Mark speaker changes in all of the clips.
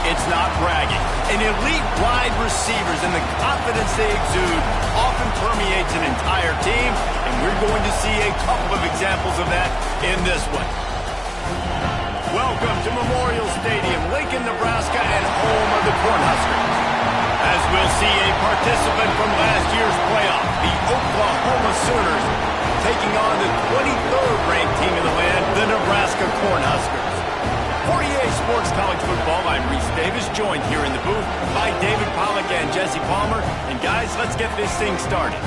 Speaker 1: It's not bragging. An elite wide receivers and the confidence they exude often permeates an entire team, and we're going to see a couple of examples of that in this one. Welcome to Memorial Stadium, Lincoln, Nebraska, and home of the Cornhuskers. As we'll see a participant from last year's playoff, the Oklahoma Sooners, taking on the 23rd ranked team in the land, the Nebraska Cornhuskers. For EA Sports College Football, I'm Reese Davis, joined here in the booth by David Pollack and Jesse Palmer. And guys, let's get this thing started.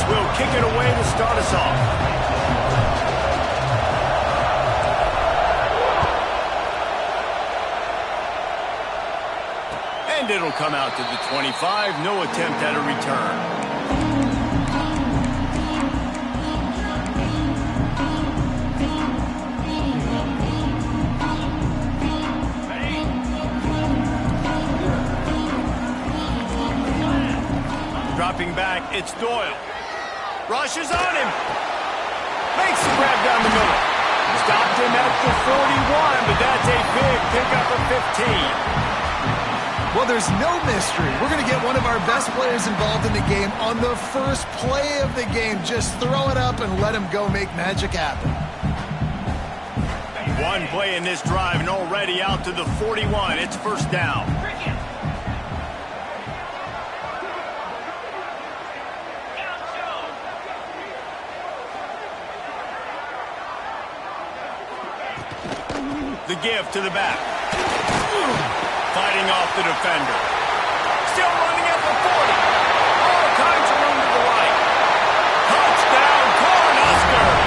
Speaker 1: Will kick it away to start us off. And it'll come out to the 25. No attempt at a return. Dropping back, it's Doyle. Rushes on him. Makes the grab down the middle. Stopped him at the 41, but that's a big pickup of 15.
Speaker 2: Well, there's no mystery. We're going to get one of our best players involved in the game on the first play of the game. Just throw it up and let him go make magic happen.
Speaker 1: One play in this drive and already out to the 41. It's first down. The give to the back. Fighting off the defender. Still running at the 40. All kinds of room to the right. Touchdown, Cornhuskers.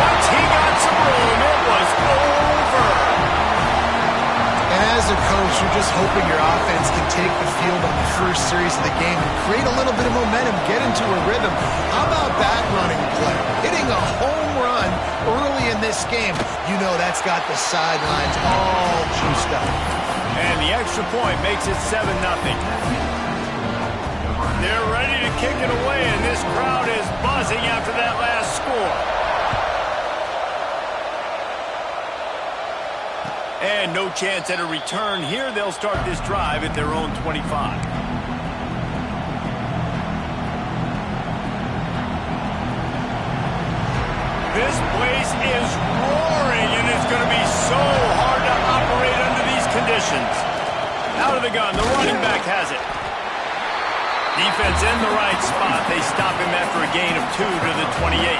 Speaker 1: Once he got some room, it was over.
Speaker 2: And as a coach, you're just hoping your offense can take the field on the first series of the game and create a little bit of momentum, get into a rhythm. How about that running play? Hitting a home run early in this game. You know that's got the sidelines all juiced up.
Speaker 1: And the extra point makes it 7-0. They're ready to kick it away, and this crowd is buzzing after that last score. And no chance at a return here. They'll start this drive at their own 25. This place is roaring, and it's going to be so hard to operate under these conditions. Out of the gun, the running back has it. Defense in the right spot. They stop him after a gain of 2 to the 28.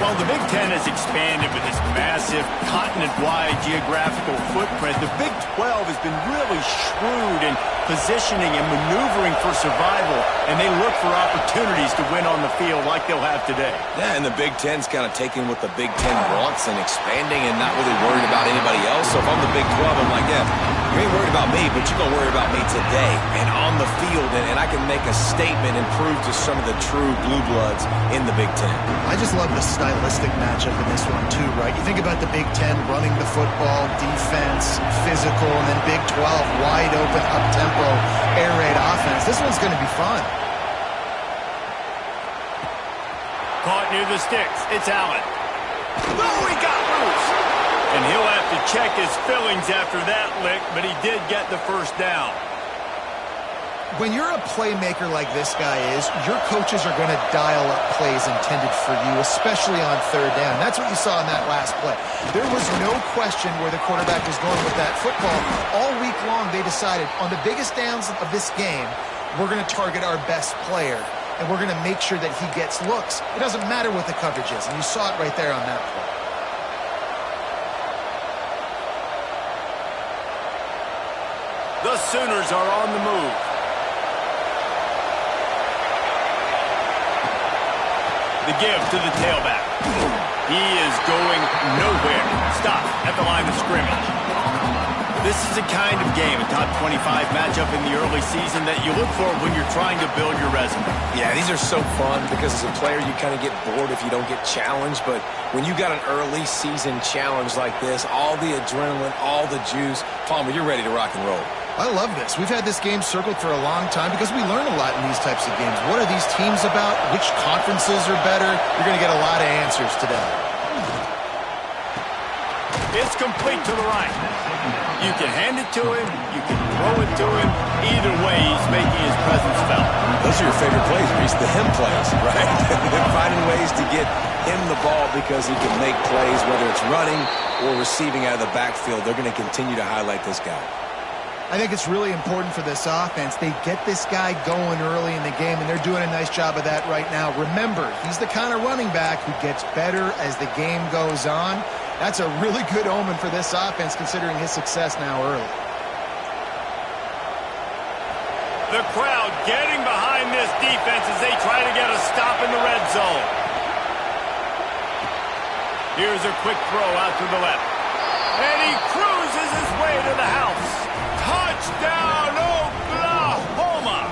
Speaker 1: Well, the Big Ten has expanded with its massive continent-wide geographical footprint. The Big 12 has been really shrewd in positioning and maneuvering for survival, and they look for opportunities to win on the field like they'll have today.
Speaker 3: Yeah, and the Big Ten's kind of taking what the Big Ten wants and expanding and not really worried about anybody else. So if I'm the Big 12, I'm like, yeah, you ain't worried about me, but you're going to worry about me today and on the field, and I can make a statement and prove to some of the true blue bloods in the Big Ten.
Speaker 2: I just love the stylistic matchup in this one too, right? You think about the Big Ten running the football, defense, physical, and then Big 12 wide open, up-tempo, air raid offense. This one's going to be fun.
Speaker 1: Caught near the sticks. It's Allen. Oh, he got loose. And he'll have to check his fillings after that lick, but he did get the first down.
Speaker 2: When you're a playmaker like this guy is, your coaches are going to dial up plays intended for you, especially on third down. That's what you saw in that last play. There was no question where the quarterback was going with that football. All week long, they decided on the biggest downs of this game, we're going to target our best player, and we're going to make sure that he gets looks. It doesn't matter what the coverage is, and you saw it right there on that play.
Speaker 1: The Sooners are on the move. The give to the tailback. He is going nowhere. Stop at the line of scrimmage. This is the kind of game, a top 25 matchup in the early season, that you look for when you're trying to build your resume.
Speaker 3: Yeah, these are so fun because as a player, you kind of get bored if you don't get challenged. But when you got an early season challenge like this, all the adrenaline, all the juice, Palmer, you're ready to rock and roll.
Speaker 2: I love this. We've had this game circled for a long time because we learn a lot in these types of games. What are these teams about? Which conferences are better? You're going to get a lot of answers today.
Speaker 1: It's complete to the right. You can hand it to him. You can throw it to him. Either way, he's making his presence felt.
Speaker 3: Those are your favorite plays, Reese, the him plays, right? They're finding ways to get him the ball because he can make plays, whether it's running or receiving out of the backfield. They're going to continue to highlight this guy.
Speaker 2: I think it's really important for this offense. They get this guy going early in the game, and they're doing a nice job of that right now. Remember, he's the kind of running back who gets better as the game goes on. That's a really good omen for this offense, considering his success now early.
Speaker 1: The crowd getting behind this defense as they try to get a stop in the red zone. Here's a quick throw out to the left. And he cruises his way to the house. Touchdown, Oklahoma!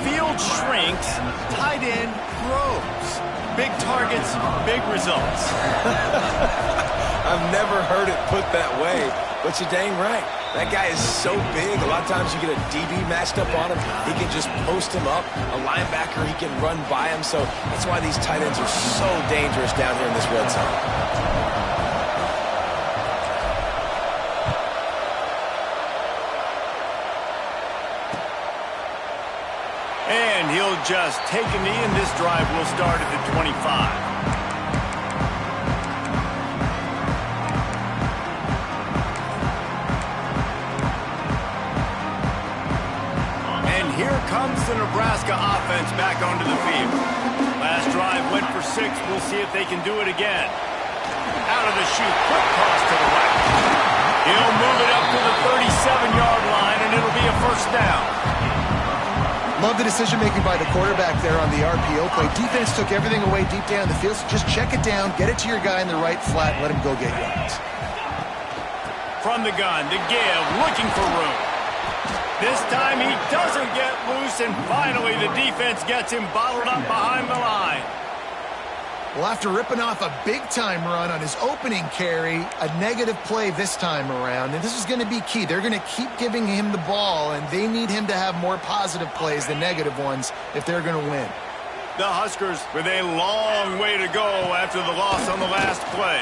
Speaker 1: Field shrinks, tight end grows. Big targets, big results.
Speaker 3: I've never heard it put that way, but you're dang right. That guy is so big. A lot of times you get a DB matched up on him. He can just post him up. A linebacker, he can run by him. So that's why these tight ends are so dangerous down here in this red zone.
Speaker 1: And he'll just take a knee, and this drive will start at the 25. And here comes the Nebraska offense back onto the field. Last drive went for 6. We'll see if they can do it again. Out of the chute, quick toss to the right. He'll move it up to the 37-yard line, and it'll be a first down.
Speaker 2: Love the decision-making by the quarterback there on the RPO play. Defense took everything away deep down the field, so just check it down, get it to your guy in the right flat, and let him go get yards.
Speaker 1: From the gun, to give, looking for room. This time he doesn't get loose, and finally the defense gets him bottled up behind the line.
Speaker 2: Well, after ripping off a big-time run on his opening carry, a negative play this time around, and this is going to be key. They're going to keep giving him the ball, and they need him to have more positive plays than negative ones if they're going to win.
Speaker 1: The Huskers with a long way to go after the loss on the last play.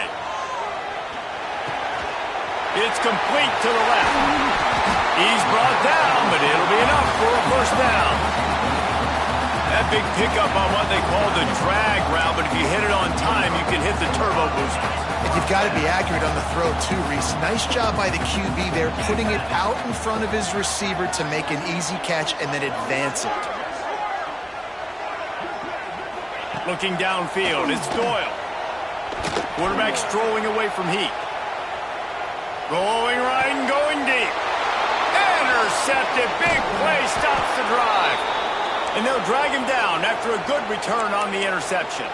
Speaker 1: It's complete to the left. He's brought down, but it'll be enough for a first down. That big pickup on what they call the drag route, but if you hit it on time, you can hit the turbo boosters.
Speaker 2: And you've got to be accurate on the throw too, Reese. Nice job by the QB there, putting it out in front of his receiver to make an easy catch and then advance it.
Speaker 1: Looking downfield, it's Doyle. Quarterback strolling away from Heat. Going right and going deep. Intercepted. Big play stops the drive. And they'll drag him down after a good return on the interception.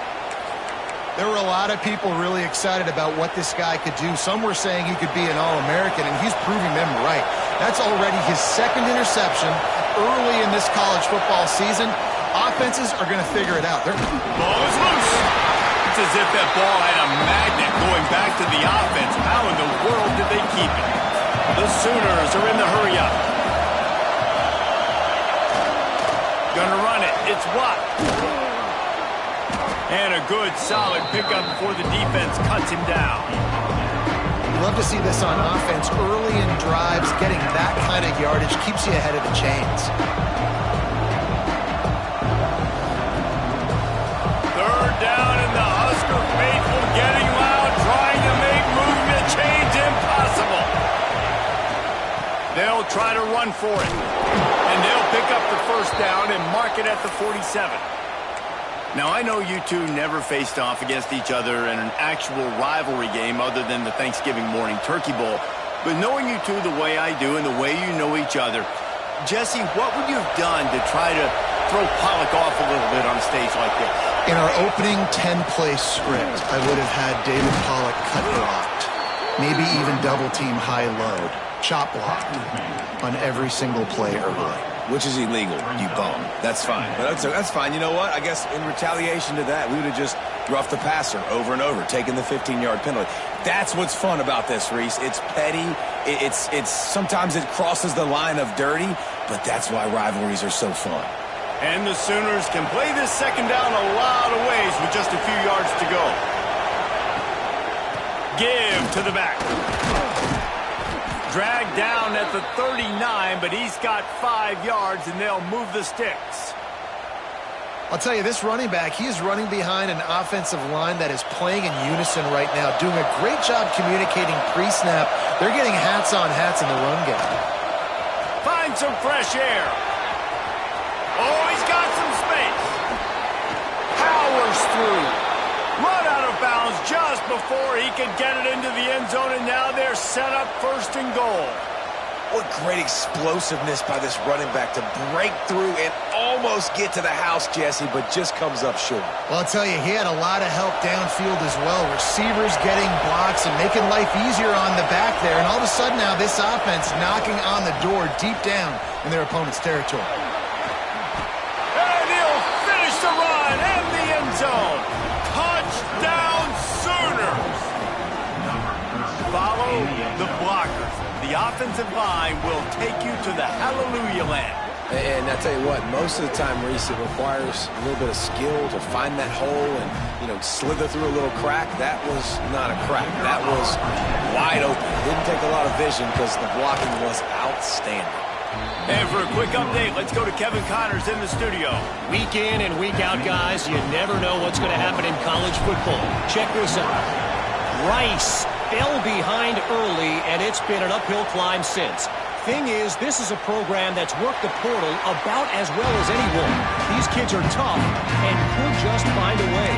Speaker 2: There were a lot of people really excited about what this guy could do. Some were saying he could be an All-American, and he's proving them right. That's already his second interception early in this college football season. Offenses are going to figure it out.
Speaker 1: Ball is loose. It's as if that ball had a magnet going back to the offense. How in the world did they keep it? The Sooners are in the hurry-up. Gonna run it. It's Watt. And a good, solid pickup before the defense cuts him down.
Speaker 2: Love to see this on offense. Early in drives, getting that kind of yardage keeps you ahead of the chains.
Speaker 1: Third down, and the Husker faithful getting loud, trying to make movement chains impossible. They'll try to run for it. And they'll pick up the first down and mark it at the 47. Now, I know you two never faced off against each other in an actual rivalry game other than the Thanksgiving morning Turkey Bowl. But knowing you two the way I do and the way you know each other, Jesse, what would you have done to try to throw Pollock off a little bit on a stage like this?
Speaker 2: In our opening 10-play script, I would have had David Pollock cut blocked. maybe even double-team high-load, chop block on every single play early.
Speaker 3: Which is illegal, you bum. That's fine. But that's fine. You know what? I guess in retaliation to that, we would have just roughed the passer over and over, taking the 15-yard penalty. That's what's fun about this, Reese. It's petty. It's sometimes it crosses the line of dirty, but that's why rivalries are so fun.
Speaker 1: And the Sooners can play this second down a lot of ways with just a few yards to go. Give to the back. Dragged down at the 39, but he's got 5 yards, and they'll move the sticks.
Speaker 2: I'll tell you, this running back, he is running behind an offensive line that is playing in unison right now, doing a great job communicating pre-snap. They're getting hats on hats in the run game.
Speaker 1: Find some fresh air. Oh, he's got some space. Powers through. Run out of bounds just before he could get it into the end zone, and now they're set up 1st and goal.
Speaker 3: What great explosiveness by this running back to break through and almost get to the house, Jesse, but just comes up short.
Speaker 2: Well, I'll tell you, he had a lot of help downfield as well. Receivers getting blocks and making life easier on the back there, and all of a sudden now this offense knocking on the door deep down in their opponent's territory.
Speaker 1: And he'll finish the run in the end zone. Touchdown Sooners! Follow the blockers. The offensive line will take you to the hallelujah land.
Speaker 3: And I tell you what, most of the time, Reese, it requires a little bit of skill to find that hole and, slither through a little crack. That was not a crack. That was wide open. Didn't take a lot of vision because the blocking was outstanding.
Speaker 1: And for a quick update, let's go to Kevin Connors in the studio.
Speaker 4: Week in and week out, guys, you never know what's going to happen in college football. Check this out. Rice fell behind early, and it's been an uphill climb since. Thing is, this is a program that's worked the portal about as well as anyone. These kids are tough and could just find a way.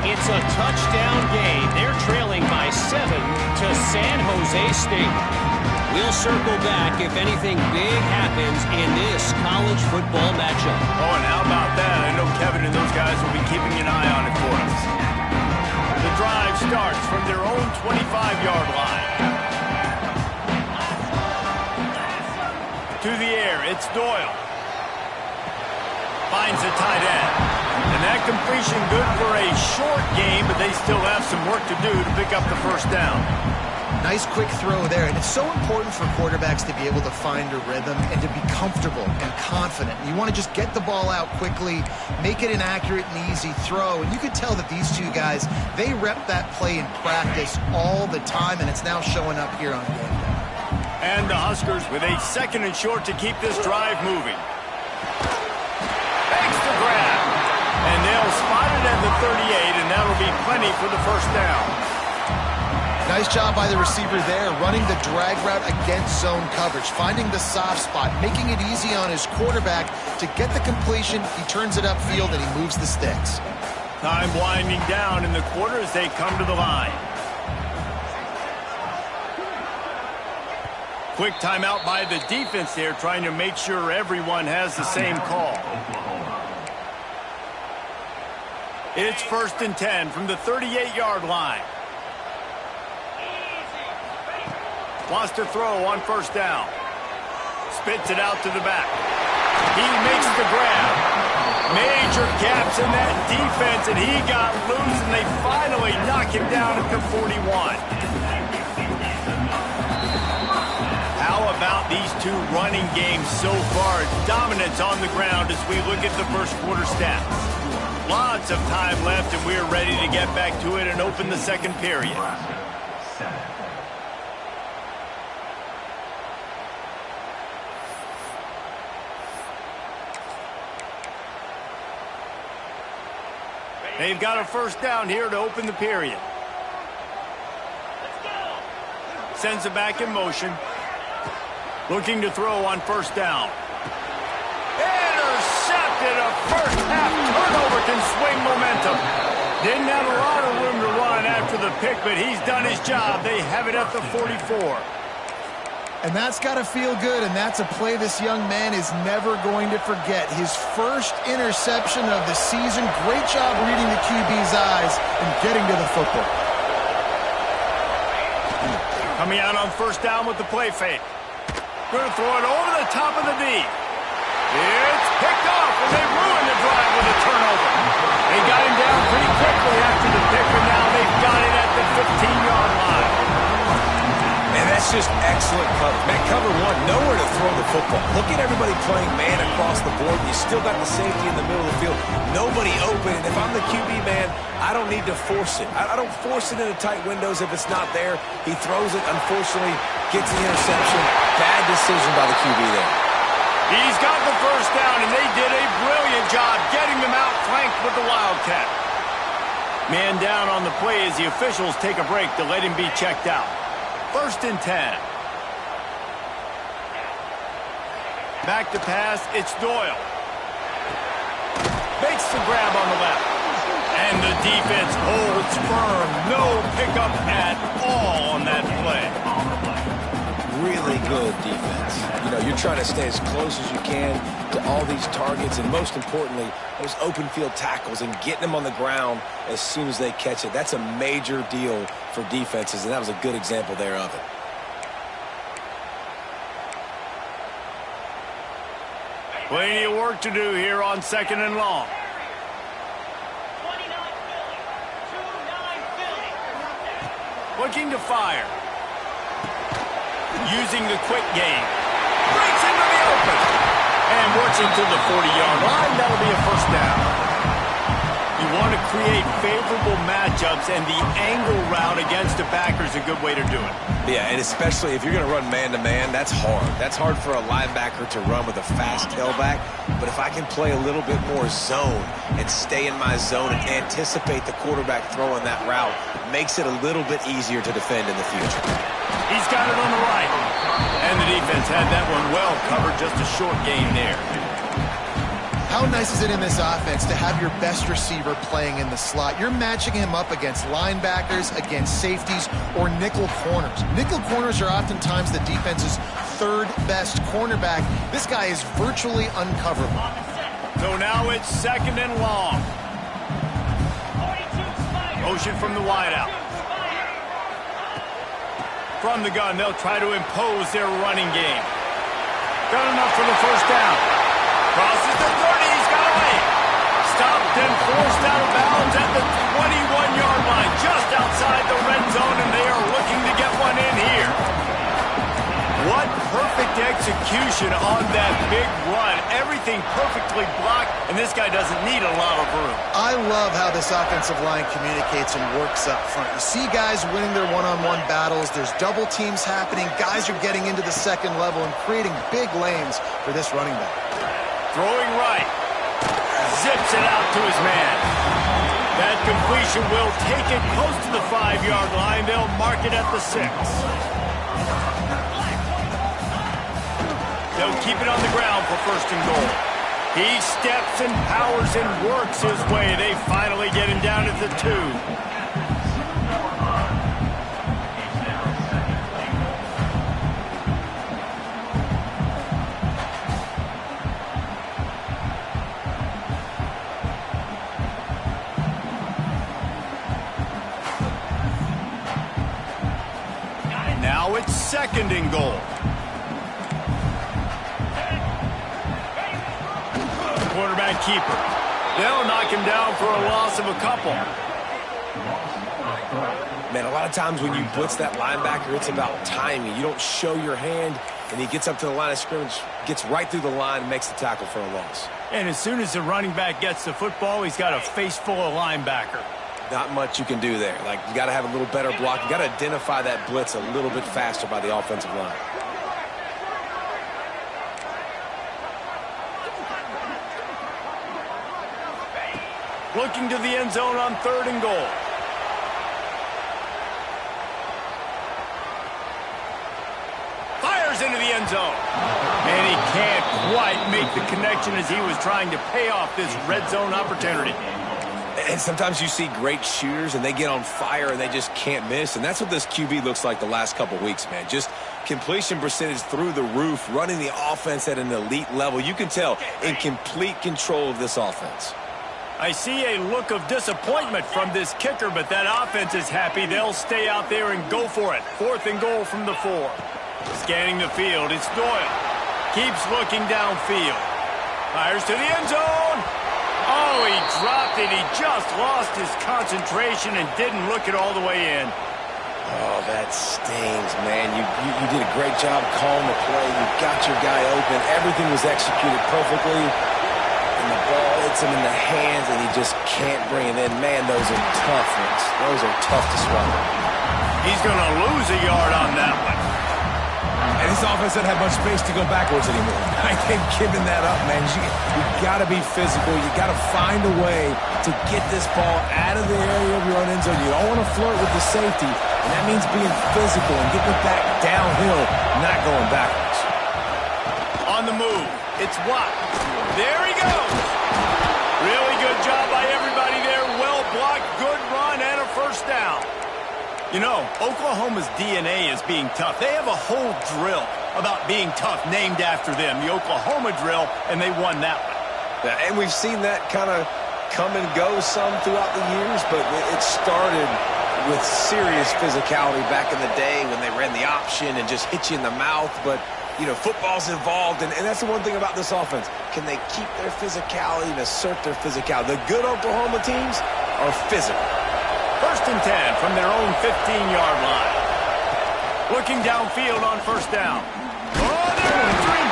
Speaker 4: It's a touchdown game. They're trailing by 7 to San Jose State. We'll circle back if anything big happens in this college football matchup.
Speaker 1: Oh, and how about that? I know Kevin and those guys will be keeping an eye on it for us. The drive starts from their own 25-yard line. To the air, it's Doyle. Finds a tight end. And that completion good for a short game, but they still have some work to do to pick up the first down.
Speaker 2: Nice quick throw there, and it's so important for quarterbacks to be able to find a rhythm and to be comfortable and confident. You want to just get the ball out quickly, make it an accurate and easy throw, and you can tell that these two guys, they rep that play in practice all the time, and it's now showing up here on game day.
Speaker 1: And the Huskers with a 2nd and short to keep this drive moving. Makes the grab, and they'll spot it at the 38, and that'll be plenty for the first down.
Speaker 2: Nice job by the receiver there, running the drag route against zone coverage, finding the soft spot, making it easy on his quarterback to get the completion. He turns it upfield, and he moves the sticks.
Speaker 1: Time winding down in the quarter as they come to the line. Quick timeout by the defense there, trying to make sure everyone has the same call. It's 1st and 10 from the 38-yard line. Wants to throw on 1st down. Spits it out to the back. He makes the grab. Major gaps in that defense, and he got loose, and they finally knock him down at the 41. How about these two running games so far? Dominance on the ground as we look at the first quarter stats. Lots of time left, and we're ready to get back to it and open the second period. They've got a first down here to open the period. Sends it back in motion. Looking to throw on 1st down. Intercepted. A first half turnover can swing momentum. Didn't have a lot of room to run after the pick, but he's done his job. They have it at the 44.
Speaker 2: And that's got to feel good, and that's a play this young man is never going to forget. His first interception of the season. Great job reading the QB's eyes and getting to the football.
Speaker 1: Coming out on first down with the play fake. Going to throw it over the top of the knee. It's picked off, and they ruined the drive with a turnover. They got him down pretty quickly after the pick, and now they've got it at the 15-yard line.
Speaker 3: And that's just excellent cover. Man, cover one, nowhere to throw the football. Look at everybody playing man across the board. You still got the safety in the middle of the field. Nobody open. And if I'm the QB, man, I don't need to force it. I don't force it into tight windows if it's not there. He throws it, unfortunately, gets the interception. Bad decision by the QB there.
Speaker 1: He's got the first down, and they did a brilliant job getting them out flanked with the Wildcat. Man down on the play as the officials take a break to let him be checked out. 1st and 10. Back to pass, it's Doyle. Makes the grab on the left. And the defense holds firm. No pickup at all on that play.
Speaker 3: Really good defense. You know, you're trying to stay as close as you can to all these targets, and most importantly, those open field tackles and getting them on the ground as soon as they catch it. That's a major deal for defenses, and that was a good example there of it.
Speaker 1: Plenty of work to do here on 2nd and long. Looking to fire. Using the quick game. Breaks into the open. And works into the 40-yard line. That'll be a first down. You want to create favorable matchups, and the angle route against a backer is a good way to do it.
Speaker 3: Yeah, and especially if you're going to run man-to-man, that's hard. That's hard for a linebacker to run with a fast tailback. But if I can play a little bit more zone and stay in my zone and anticipate the quarterback throwing that route, makes it a little bit easier to defend in the future.
Speaker 1: He's got it on the right. And the defense had that one well covered, just a short gain there.
Speaker 2: How nice is it in this offense to have your best receiver playing in the slot? You're matching him up against linebackers, against safeties, or nickel corners. Nickel corners are oftentimes the defense's 3rd best cornerback. This guy is virtually uncoverable.
Speaker 1: So now it's 2nd and long. Motion from the wideout. From the gun, they'll try to impose their running game. Got enough for the first down. Crosses the 30, he's got away. Stopped and forced out of bounds at the 21-yard line, just outside the red zone, and they are looking to get one in here. What perfect execution on that big run. Everything perfectly blocked, and this guy doesn't need a lot of room.
Speaker 2: I love how this offensive line communicates and works up front. You see guys winning their one-on-one battles. There's double teams happening. Guys are getting into the second level and creating big lanes for this running back.
Speaker 1: Throwing right. Zips it out to his man. That completion will take it close to the 5-yard line. They'll mark it at the 6. They'll keep it on the ground for 1st and goal. He steps and powers and works his way. They finally get him down at the 2. Now it's 2nd and goal. Quarterback keeper. They'll knock him down for a loss of a couple.
Speaker 3: Man, a lot of times when you blitz that linebacker, it's about timing. You don't show your hand, and he gets up to the line of scrimmage, gets right through the line, and makes the tackle for a loss.
Speaker 1: And as soon as the running back gets the football, he's got a face full of linebacker.
Speaker 3: Not much you can do there. Like, you got to have a little better block. You got to identify that blitz a little bit faster by the offensive line.
Speaker 1: Looking to the end zone on 3rd and goal. Fires into the end zone. And he can't quite make the connection as he was trying to pay off this red zone opportunity.
Speaker 3: And sometimes you see great shooters, and they get on fire, and they just can't miss. And that's what this QB looks like the last couple weeks, man. Just completion percentage through the roof, running the offense at an elite level. You can tell in complete control of this offense.
Speaker 1: I see a look of disappointment from this kicker, but that offense is happy. They'll stay out there and go for it. 4th and goal from the 4. Scanning the field, it's Doyle. Keeps looking downfield. Fires to the end zone. Oh, he dropped it. He just lost his concentration and didn't look it all the way in.
Speaker 3: Oh, that stings, man. You did a great job calling the play. You got your guy open. Everything was executed perfectly. And the ball hits him in the hands, and he just can't bring it in. Man, those are tough ones. Those are tough to swallow.
Speaker 1: He's going to lose a yard on that one.
Speaker 3: And this offense doesn't have much space to go backwards anymore. I ain't giving that up, man. You got to be physical. You got to find a way to get this ball out of the area of your own end zone. You don't want to flirt with the safety, and that means being physical and getting it back downhill, not going backwards.
Speaker 1: On the move, it's Watt. There he goes. Really good job by everybody there. Well blocked, good run, and a first down. You know, Oklahoma's DNA is being tough. They have a whole drill about being tough named after them, the Oklahoma drill, and they won that one.
Speaker 3: Yeah, and we've seen that kind of come and go some throughout the years, but it started with serious physicality back in the day when they ran the option and just hit you in the mouth. But, you know, football's involved, and that's the one thing about this offense. Can they keep their physicality and assert their physicality? The good Oklahoma teams are physical.
Speaker 1: 1st and 10 from their own 15-yard line. Looking downfield on first down. Oh, they're entering.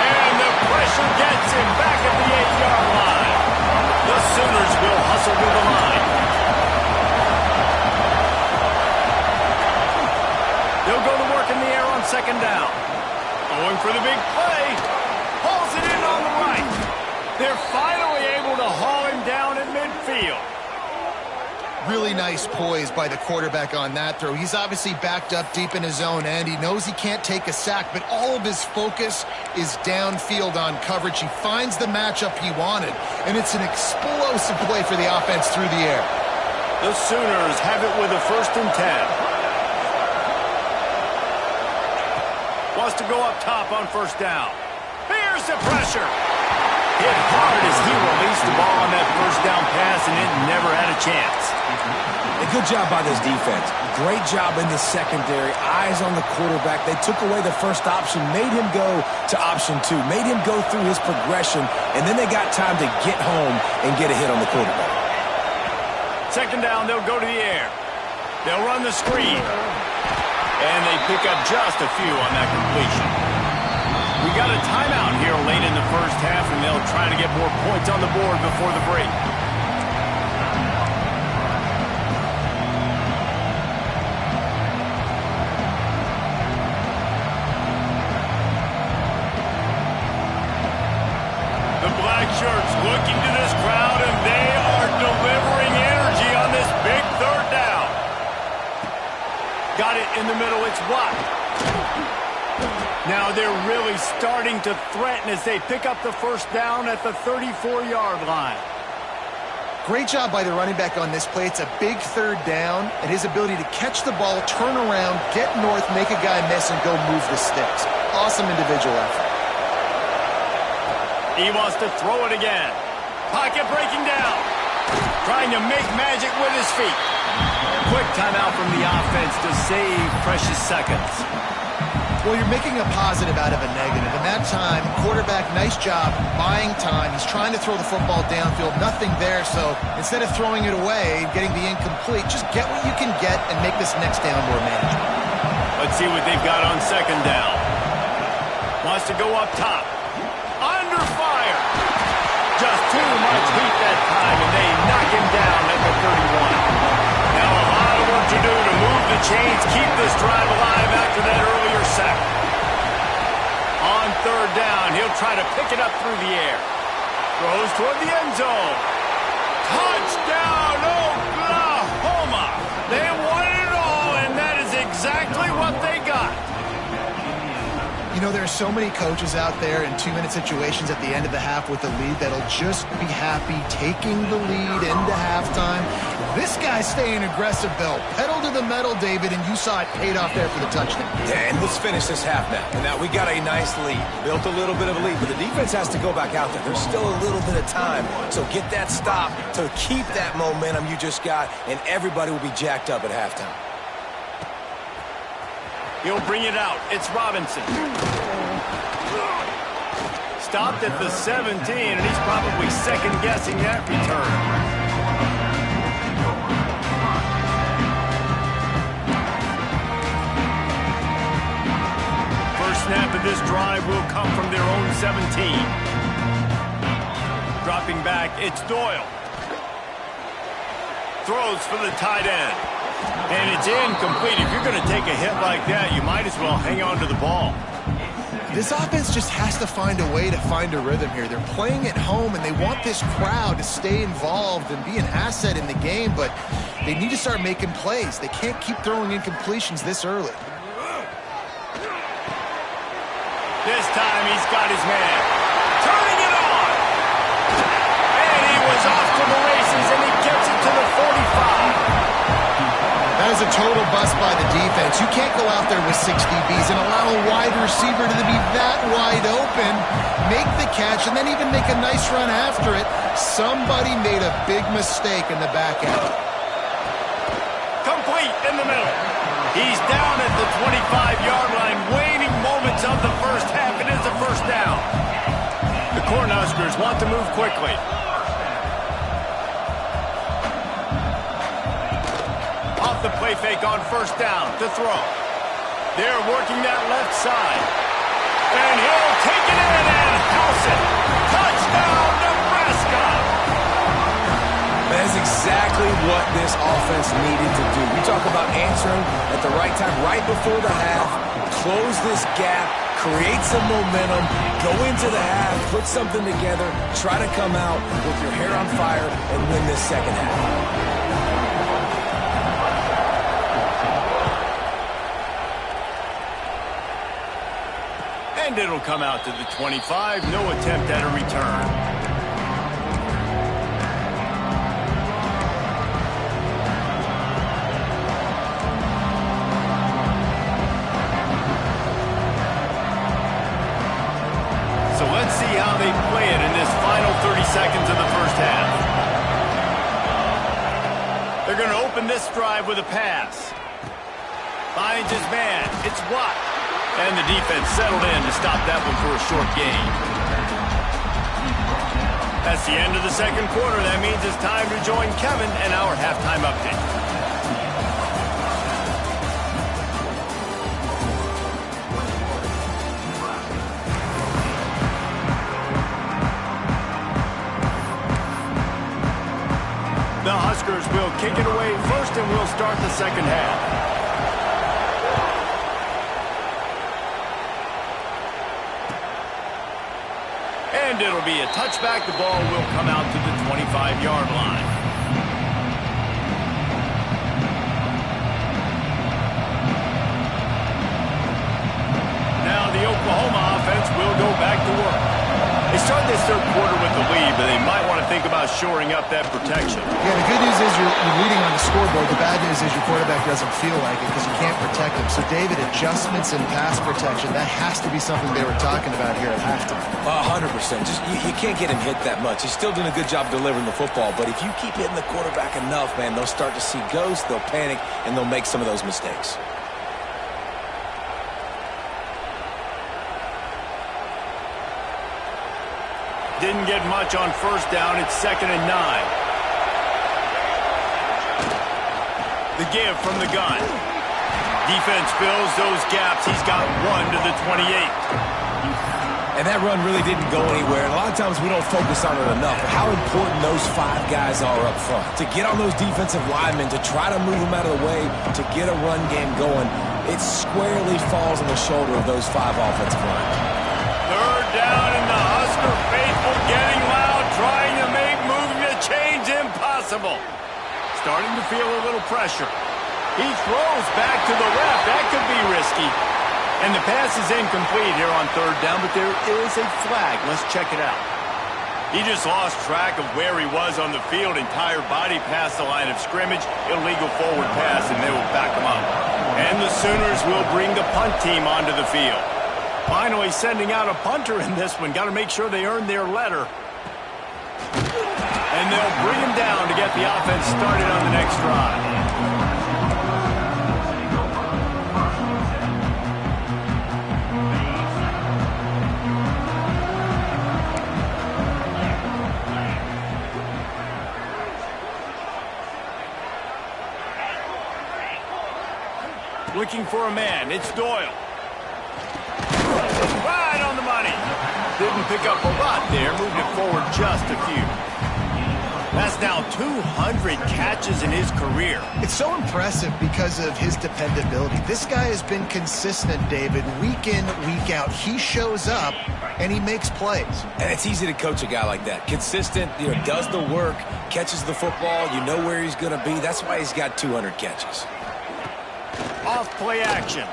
Speaker 1: And the pressure gets him back at the 8-yard line. The Sooners will hustle to the line. They'll go to work in the air on 2nd down. Going for the big play. Hauls it in on the right. They're finally able to haul him down at midfield.
Speaker 2: Really nice poise by the quarterback on that throw. He's obviously backed up deep in his own end. He knows he can't take a sack, but all of his focus is downfield on coverage. He finds the matchup he wanted, and it's an explosive play for the offense through the air.
Speaker 1: The Sooners have it with a 1st and 10. Wants to go up top on first down. Here's the pressure. Hit hard as he released the ball on that first down pass, and it never had a chance.
Speaker 3: A good job by this defense. Great job in the secondary. Eyes on the quarterback. They took away the first option, made him go to option 2, made him go through his progression, and then they got time to get home and get a hit on the quarterback.
Speaker 1: 2nd down, they'll go to the air. They'll run the screen. And they pick up just a few on that completion. We got a timeout here late in the first half, and they'll try to get more points on the board before the break. The black shirts looking to this crowd, and they are delivering energy on this big 3rd down. Got it in the middle, it's Watt. Now they're really starting to threaten as they pick up the first down at the 34-yard line.
Speaker 2: Great job by the running back on this play. It's a big 3rd down, and his ability to catch the ball, turn around, get north, make a guy miss, and go move the sticks. Awesome individual effort.
Speaker 1: He wants to throw it again. Pocket breaking down. Trying to make magic with his feet. Quick timeout from the offense to save precious seconds.
Speaker 2: Well, you're making a positive out of a negative. And that time, quarterback, nice job buying time. He's trying to throw the football downfield. Nothing there, so instead of throwing it away and getting the incomplete, just get what you can get and make this next down more manageable.
Speaker 1: Let's see what they've got on 2nd down. Wants to go up top. Under fire. Just too much heat that time, and they knock him down at the 31. Now a lot of work to do to move the chains, keep this drive alive after that earlier sack. On 3rd down, he'll try to pick it up through the air. Throws toward the end zone. Touchdown, Oklahoma! They won it all, and that is exactly what they got.
Speaker 2: You You know, there are so many coaches out there in 2-minute situations at the end of the half with the lead that'll just be happy taking the lead into halftime. This guy's staying aggressive, Bill. Pedal to the metal, David, and you saw it paid off there for the touchdown.
Speaker 3: Yeah, and let's finish this half now. And now we got a nice lead. Built a little bit of a lead, but the defense has to go back out there. There's still a little bit of time. So get that stop to keep that momentum you just got, and everybody will be jacked up at halftime.
Speaker 1: He'll bring it out. It's Robinson. Stopped at the 17, and he's probably second-guessing that return. First snap of this drive will come from their own 17. Dropping back, it's Doyle. Throws for the tight end. And it's incomplete. If you're going to take a hit like that, you might as well hang on to the ball.
Speaker 2: This offense just has to find a way to find a rhythm here. They're playing at home, and they want this crowd to stay involved and be an asset in the game, but they need to start making plays. They can't keep throwing incompletions this early.
Speaker 1: This time he's got his man. Turning it on. And he was off to the races, and he gets it to the 45.
Speaker 2: That is a total bust by the defense. You can't go out there with 6 DBs and allow a wide receiver to be that wide open, make the catch, and then even make a nice run after it. Somebody made a big mistake in the back end.
Speaker 1: Complete in the middle. He's down at the 25-yard line, waning moments of the first half. It is a first down. The Cornhuskers want to move quickly. Off the play fake on first down to throw. They're working that left side. And he'll take it in and house it. Touchdown, Nebraska!
Speaker 3: That's exactly what this offense needed to do. We talk about answering at the right time, right before the half, close this gap, create some momentum, go into the half, put something together, try to come out with your hair on fire and win this second half.
Speaker 1: And it'll come out to the 25. No attempt at a return. So let's see how they play it in this final 30 seconds of the first half. They're going to open this drive with a pass. Finds his man. It's Watt. And the defense settled in to stop that one for a short gain. That's the end of the second quarter. That means it's time to join Kevin and our halftime update. The Huskers will kick it away first, and we'll start the second half. And it'll be a touchback. The ball will come out to the 25-yard line. Now the Oklahoma offense will go back to work. They start this third quarter with the lead, but they might want to think about shoring up that protection.
Speaker 2: Yeah, the good news is you're leading on the scoreboard. The bad news is your quarterback doesn't feel like it because you can't protect him. So, David, adjustments in pass protection, that has to be something they were talking about here at halftime.
Speaker 3: 100%. Just you can't get him hit that much. He's still doing a good job delivering the football, but if you keep hitting the quarterback enough, man, they'll start to see ghosts, they'll panic, and they'll make some of those mistakes.
Speaker 1: Didn't get much on first down. It's 2nd and 9. The give from the gun. Defense fills those gaps. He's got one to the 28.
Speaker 3: And that run really didn't go anywhere. And a lot of times we don't focus on it enough. How important those 5 guys are up front. To get on those defensive linemen, to try to move them out of the way, to get a run game going, it squarely falls on the shoulder of those 5 offensive linemen.
Speaker 1: Third down, and the Husker faithful getting loud, trying to make moving the chains impossible. Starting to feel a little pressure. He throws back to the left. That could be risky. And the pass is incomplete here on third down, but there is a flag. Let's check it out. He just lost track of where he was on the field. Entire body past the line of scrimmage. Illegal forward pass, and they will back him up. And the Sooners will bring the punt team onto the field. Finally sending out a punter in this one. Got to make sure they earn their letter. And they'll bring him down to get the offense started on the next drive. Looking for a man. It's Doyle. Right on the money. Didn't pick up a lot there. Moved it forward just a few. That's now 200 catches in his career.
Speaker 2: It's so impressive because of his dependability. This guy has been consistent, David, week in, week out. He shows up, and he makes plays.
Speaker 3: And it's easy to coach a guy like that. Consistent, does the work, catches the football. You know where he's going to be. That's why he's got 200 catches.
Speaker 1: Off play action.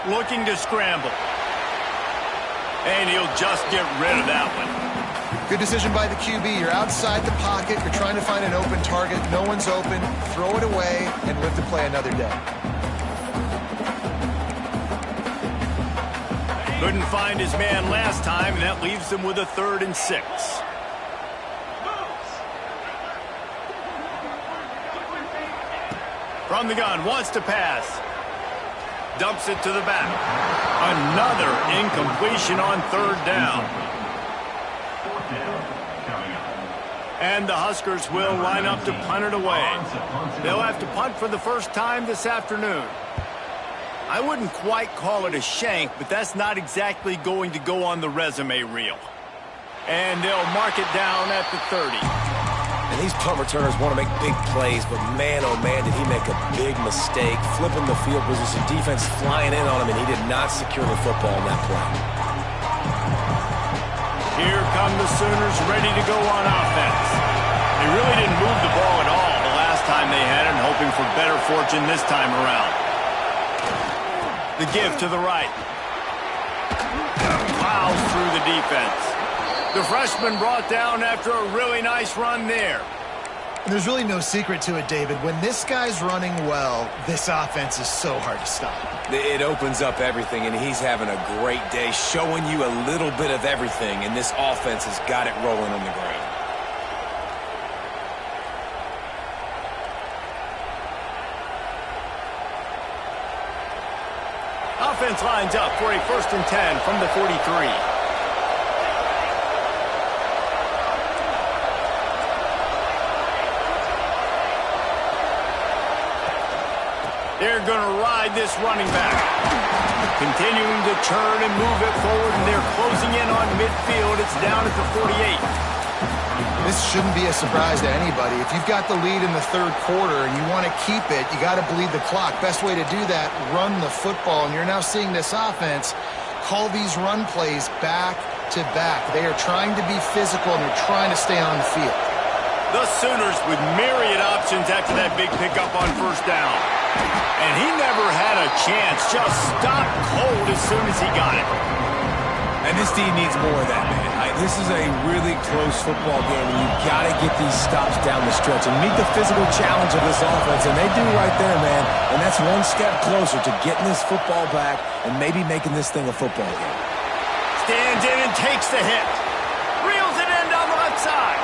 Speaker 1: Looking to scramble. And he'll just get rid of that one.
Speaker 2: Good decision by the QB. You're outside the pocket. You're trying to find an open target. No one's open. Throw it away and live to play another day.
Speaker 1: Couldn't find his man last time, and that leaves him with a 3rd and 6. From the gun, wants to pass. Dumps it to the back. Another incompletion on 3rd down. And the Huskers will line up to punt it away. They'll have to punt for the first time this afternoon. I wouldn't quite call it a shank, but that's not exactly going to go on the resume reel. And they'll mark it down at the 30.
Speaker 3: And these punt returners want to make big plays, but man, oh man, did he make a big mistake. Flipping the field position, defense flying in on him, and he did not secure the football on that play.
Speaker 1: Here come the Sooners ready to go on offense. They really didn't move the ball at all the last time they had it, and hoping for better fortune this time around. The give to the right. Plows through the defense. The freshman brought down after a really nice run there.
Speaker 2: There's really no secret to it, David. When this guy's running well, this offense is so hard to stop.
Speaker 3: It opens up everything, and he's having a great day, showing you a little bit of everything, and this offense has got it rolling on the ground.
Speaker 1: Offense lines up for a 1st and 10 from the 43. They're going to ride this running back. Continuing to turn and move it forward, and they're closing in on midfield. It's down at the 48.
Speaker 2: This shouldn't be a surprise to anybody. If you've got the lead in the 3rd quarter and you want to keep it, you got to bleed the clock. Best way to do that, run the football. And you're now seeing this offense call these run plays back to back. They are trying to be physical, and they're trying to stay on the field.
Speaker 1: The Sooners with myriad options after that big pickup on 1st down. And he never had a chance. Just stopped cold as soon as he got it.
Speaker 3: And this team needs more of that, man. This is a really close football game, and you've got to get these stops down the stretch and meet the physical challenge of this offense, and they do right there, man. And that's one step closer to getting this football back and maybe making this thing a football game.
Speaker 1: Stands in and takes the hit. Reels it in down the left side.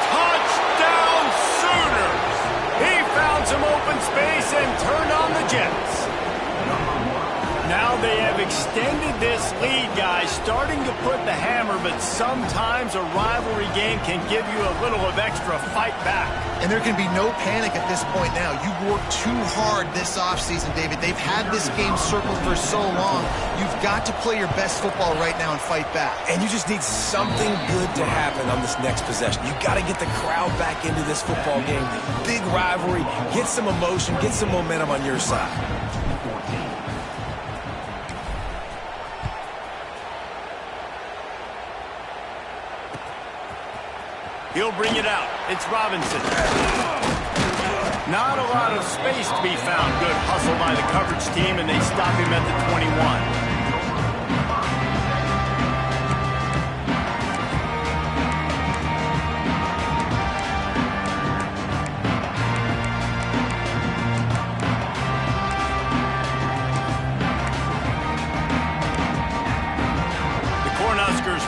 Speaker 1: Touchdown, Sooners! He found some open space and turned on the Jets. Now they have extended this lead, guys, starting to put the hammer, but sometimes a rivalry game can give you a little of extra fight back.
Speaker 2: And there can be no panic at this point now. You worked too hard this offseason, David. They've had this game circled for so long. You've got to play your best football right now and fight back.
Speaker 3: And you just need something good to happen on this next possession. You've got to get the crowd back into this football game. Big rivalry. Get some emotion. Get some momentum on your side.
Speaker 1: He'll bring it out. It's Robinson. Not a lot of space to be found. Good hustle by the coverage team, and they stop him at the 21.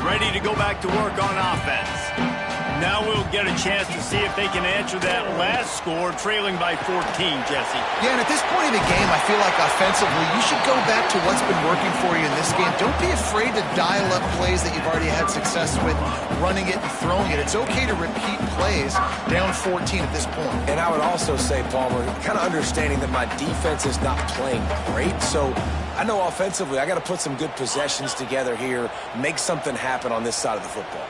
Speaker 1: Ready to go back to work on offense. Now we'll get a chance to see if they can answer that last score, trailing by 14, Jesse.
Speaker 2: Yeah, and at this point in the game, I feel like offensively, you should go back to what's been working for you in this game. Don't be afraid to dial up plays that you've already had success with, running it and throwing it. It's okay to repeat plays down 14 at this point.
Speaker 3: And I would also say, Palmer, kind of understanding that my defense is not playing great, so I know offensively I got to put some good possessions together here, make something happen on this side of the football.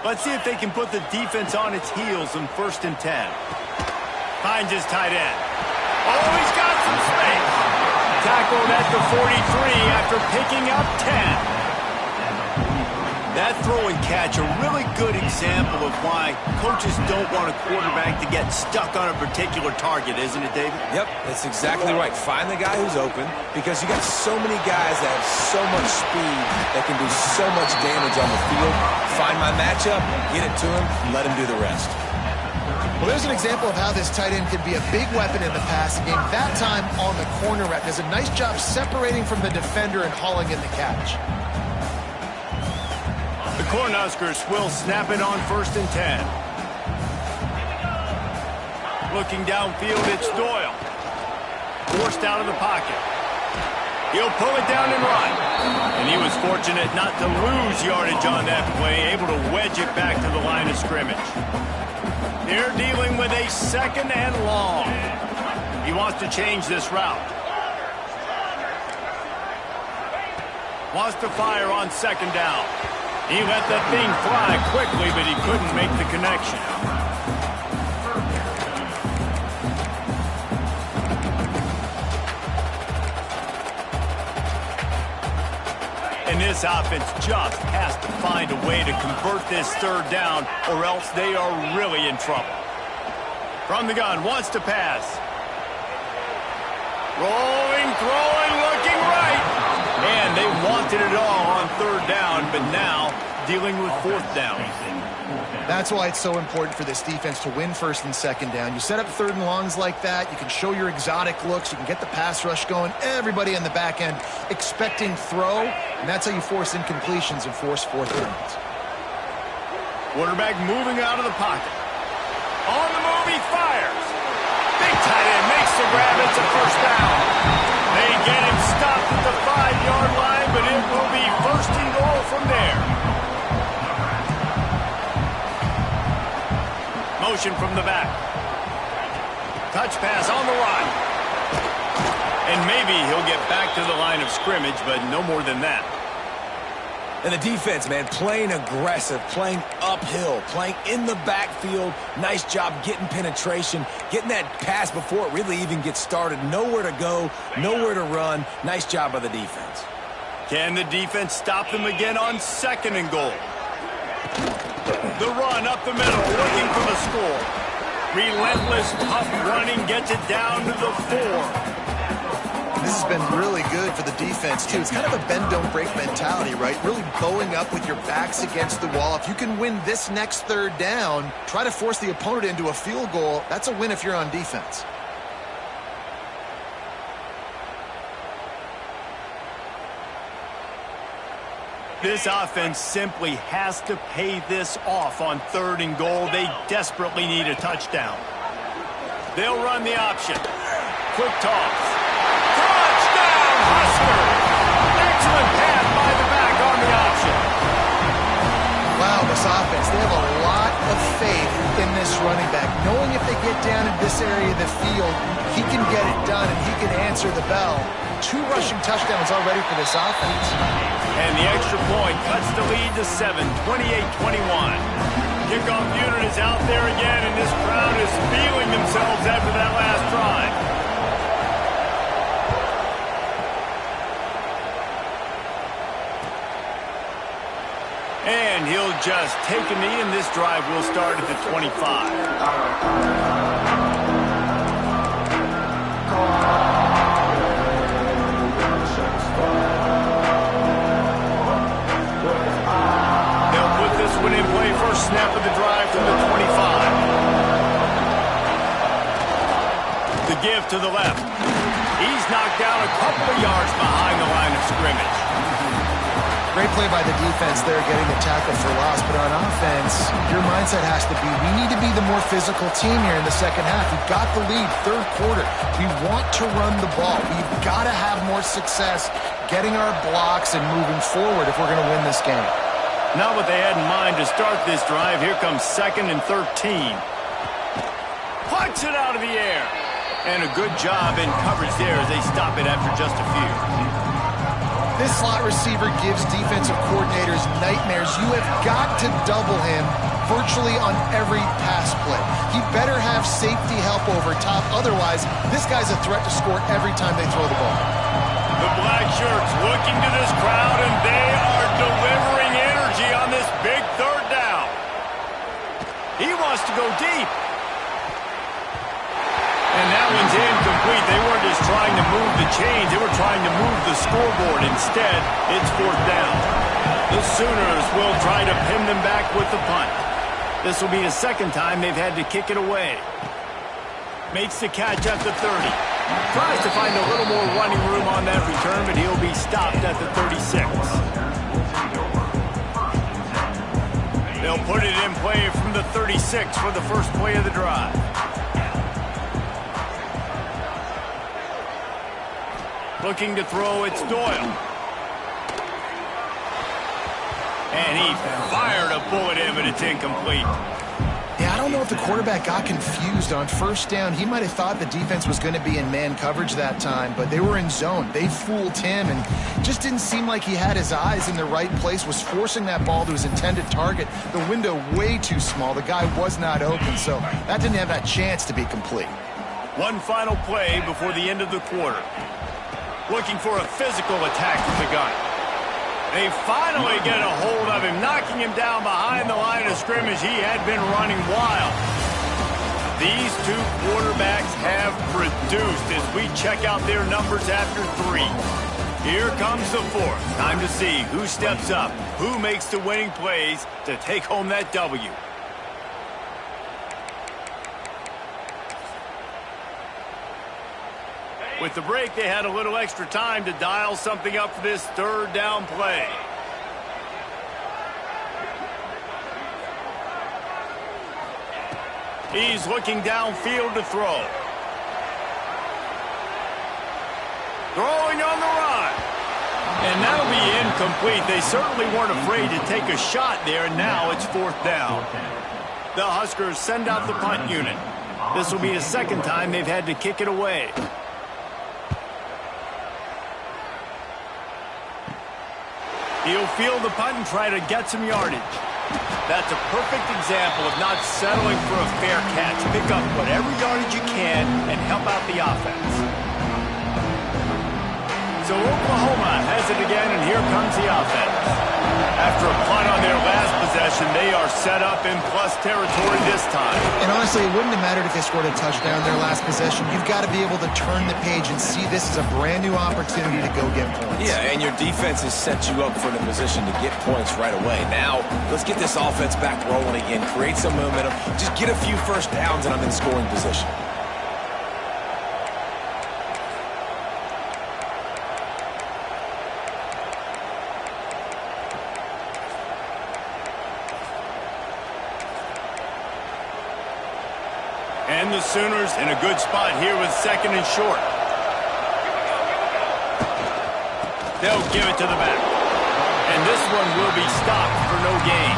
Speaker 1: Let's see if they can put the defense on its heels in 1st and 10. Finds his tight end. Oh, he's got some space. Tackled at the 43 after picking up 10. That throw and catch, a really good example of why coaches don't want a quarterback to get stuck on a particular target, isn't it, David?
Speaker 3: Yep, that's exactly right. Find the guy who's open, because you got so many guys that have so much speed that can do so much damage on the field. Find my matchup, get it to him, and let him do the rest.
Speaker 2: Well, there's an example of how this tight end can be a big weapon in the passing game. That time on the corner route, does a nice job separating from the defender and hauling in the catch.
Speaker 1: The Cornhuskers will snap it on 1st and 10. Looking downfield, it's Doyle. Forced out of the pocket. He'll pull it down and run. And he was fortunate not to lose yardage on that play, able to wedge it back to the line of scrimmage. They're dealing with a 2nd and long. He wants to change this route. Wants to fire on 2nd down. He let that thing fly quickly, but he couldn't make the connection. And this offense just has to find a way to convert this 3rd down, or else they are really in trouble. From the gun, wants to pass. Rolling, throwing, looking right. And they wanted it all on 3rd down, but now dealing with 4th down.
Speaker 2: That's why it's so important for this defense to win 1st and 2nd down. You set up 3rd and longs like that, you can show your exotic looks, you can get the pass rush going, everybody in the back end expecting throw, and that's how you force incompletions and force 4th downs.
Speaker 1: Quarterback moving out of the pocket. On the move, he fires. Big tight end makes the grab, it's a 1st down. They get him stopped at the 5-yard line, but it will be 1st and goal from there. Motion from the back. Touch pass on the run. And maybe he'll get back to the line of scrimmage, but no more than that.
Speaker 3: And the defense, man, playing aggressive, playing uphill, playing in the backfield. Nice job getting penetration, getting that pass before it really even gets started. Nowhere to go, nowhere to run. Nice job by the defense.
Speaker 1: Can the defense stop them again on 2nd and goal? The run up the middle, looking for the score. Relentless, tough running, gets it down to the 4.
Speaker 2: This has been really good for the defense, too. It's kind of a bend-don't-break mentality, right? Really bowing up with your backs against the wall. If you can win this next 3rd down, try to force the opponent into a field goal. That's a win if you're on defense.
Speaker 1: This offense simply has to pay this off on 3rd and goal. They desperately need a touchdown. They'll run the option. Quick toss. Touchdown, Huskers! Excellent pass by the back on the option.
Speaker 2: Wow, this offense, they have a lot of faith in this running back. Knowing if they get down in this area of the field, he can get it done and he can answer the bell. 2 rushing touchdowns already for this offense.
Speaker 1: And the extra point cuts the lead to 7, 28-21. Kickoff unit is out there again, and this crowd is feeling themselves after that last drive. And he'll just take a knee, and this drive will start at the 25. give to the left. He's knocked down a couple of yards behind the line of scrimmage.
Speaker 2: Great play by the defense there, getting the tackle for loss. But on offense, your mindset has to be, we need to be the more physical team here in the second half. We've got the lead, third quarter. We want to run the ball. We've got to have more success getting our blocks and moving forward if we're going to win this game.
Speaker 1: Not what they had in mind to start this drive. Here comes 2nd and 13. Punts it out of the air. And a good job in coverage there as they stop it after just a few.
Speaker 2: This slot receiver gives defensive coordinators nightmares. You have got to double him virtually on every pass play. He better have safety help over top. Otherwise, this guy's a threat to score every time they throw the ball.
Speaker 1: The black shirts looking to this crowd, and they are delivering energy on this big third down. He wants to go deep. And that one's incomplete. They weren't just trying to move the chains. They were trying to move the scoreboard. Instead, it's 4th down. The Sooners will try to pin them back with the punt. This will be the second time they've had to kick it away. Makes the catch at the 30. Tries to find a little more running room on that return, but he'll be stopped at the 36. They'll put it in play from the 36 for the first play of the drive. Looking to throw, it's Doyle. And he fired a bullet in, but it's incomplete.
Speaker 2: Yeah, I don't know if the quarterback got confused on first down. He might have thought the defense was going to be in man coverage that time, but they were in zone. They fooled him, and just didn't seem like he had his eyes in the right place, was forcing that ball to his intended target. The window way too small. The guy was not open, so that didn't have that chance to be complete.
Speaker 1: One final play before the end of the quarter. Looking for a physical attack with the gun. They finally get a hold of him, knocking him down behind the line of scrimmage. He had been running wild. These two quarterbacks have produced as we check out their numbers after 3. Here comes the 4th. Time to see who steps up, who makes the winning plays to take home that W. With the break, they had a little extra time to dial something up for this third down play. He's looking downfield to throw. Throwing on the run. And that'll be incomplete. They certainly weren't afraid to take a shot there, and now it's 4th down. The Huskers send out the punt unit. This will be the second time they've had to kick it away. He'll field the punt and try to get some yardage. That's a perfect example of not settling for a fair catch. Pick up whatever yardage you can and help out the offense. So Oklahoma has it again, and here comes the offense. After a punt on their last possession, they are set up in plus territory this time.
Speaker 2: And honestly, it wouldn't have mattered if they scored a touchdown their last possession. You've got to be able to turn the page and see this as a brand new opportunity to go get points.
Speaker 3: Yeah, and your defense has set you up for the position to get points right away. Now, let's get this offense back rolling again, create some momentum, just get a few first downs, and I'm in scoring position.
Speaker 1: And the Sooners in a good spot here with 2nd and short. They'll give it to the back. And this one will be stopped for no gain.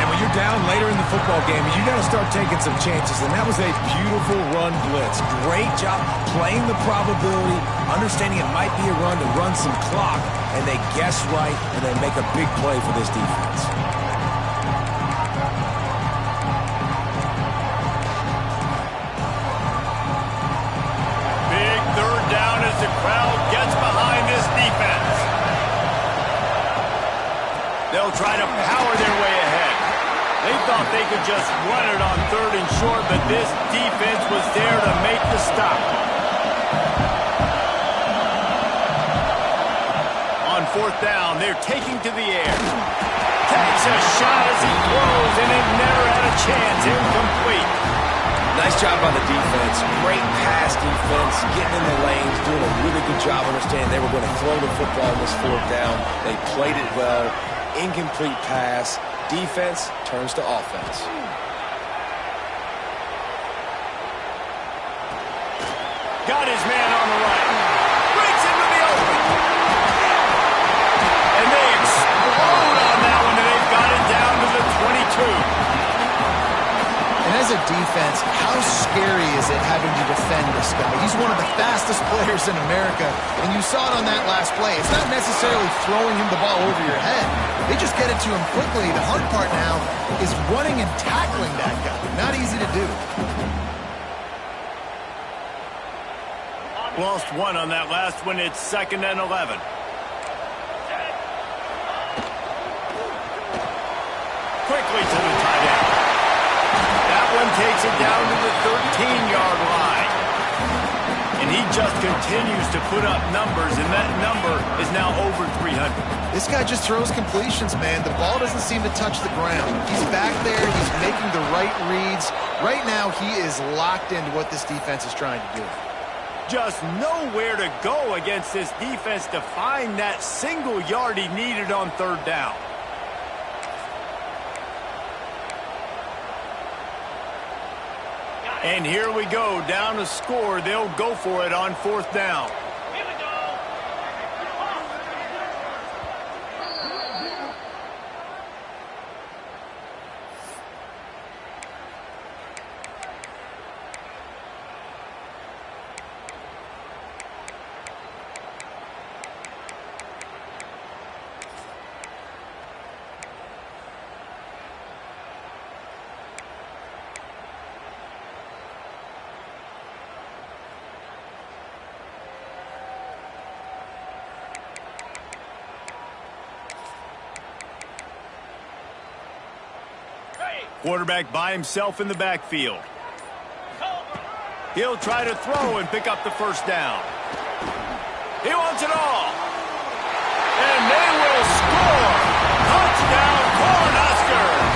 Speaker 3: And when you're down later in the football game, you got to start taking some chances. And that was a beautiful run blitz. Great job playing the probability, understanding it might be a run to run some clock. And they guess right, and they make a big play for this defense.
Speaker 1: The crowd gets behind this defense. They'll try to power their way ahead. They thought they could just run it on 3rd and short, but this defense was there to make the stop. On 4th down, they're taking to the air. Takes a shot as he throws, and it never had a chance. Incomplete.
Speaker 3: Nice job by the defense. Great pass defense, getting in the lanes, doing a really good job understanding they were going to throw the football on this fourth down. They played it well. Incomplete pass. Defense turns to offense.
Speaker 1: Got his man on the right. Breaks into the open. And they explode on that one, and they've got it down to the 22.
Speaker 2: And as a defense, how scary is it having to defend this guy? He's one of the fastest players in America, and you saw it on that last play. It's not necessarily throwing him the ball over your head. They just get it to him quickly. The hard part now is running and tackling that guy. Not easy to do.
Speaker 1: Lost one on that last one. It's 2nd and 11. Quickly to the tight end. That one takes it down to the 13-yard line. And he just continues to put up numbers, and that number is now over 300.
Speaker 2: This guy just throws completions, man. The ball doesn't seem to touch the ground. He's back there. He's making the right reads. Right now, he is locked into what this defense is trying to do.
Speaker 1: Just nowhere to go against this defense to find that single yard he needed on 3rd down. And here we go, down to score. They'll go for it on 4th down. Here we go. Quarterback by himself in the backfield. He'll try to throw and pick up the 1st down. He wants it all. And they will score. Touchdown, Cornhuskers.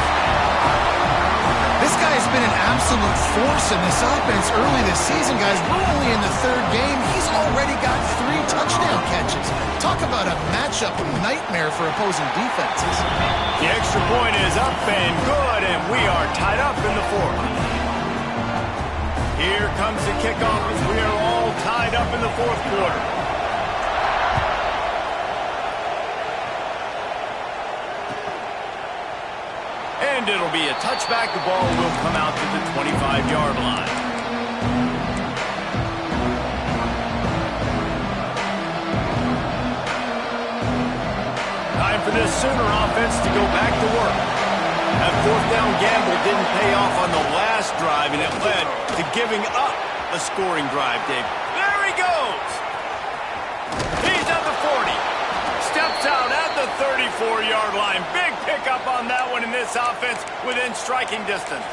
Speaker 2: This guy has been an absolute force in this offense early this season, guys. We're only in the 3rd game. He's already got 3 touchdown catches. Talk about a matchup nightmare for opposing defenses.
Speaker 1: The extra point is up and good, and we are tied up in the 4th. Here comes the kickoff as we are all tied up in the 4th quarter. And it'll be a touchback. The ball will come out to the 25-yard line. Time for this Sooner offense to go back to work. That 4th down gamble didn't pay off on the last drive, and it led to giving up a scoring drive, Dave. There he goes! He's at the 40. Steps out at the 34-yard line. Big pickup on that one in this offense within striking distance.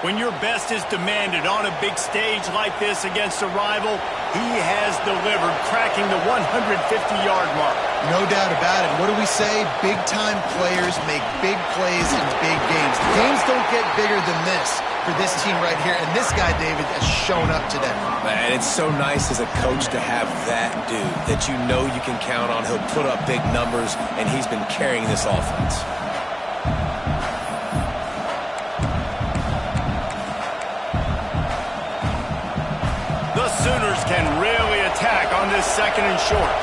Speaker 1: When your best is demanded on a big stage like this against a rival, he has delivered, cracking the 150-yard mark.
Speaker 2: No doubt about it. What do we say? Big-time players make big plays in big games. Games don't get bigger than this for this team right here, and this guy, David, has shown up today.
Speaker 3: Man, it's so nice as a coach to have that dude that you know you can count on. He'll put up big numbers, and he's been carrying this offense.
Speaker 1: The Sooners can really attack on this 2nd and short.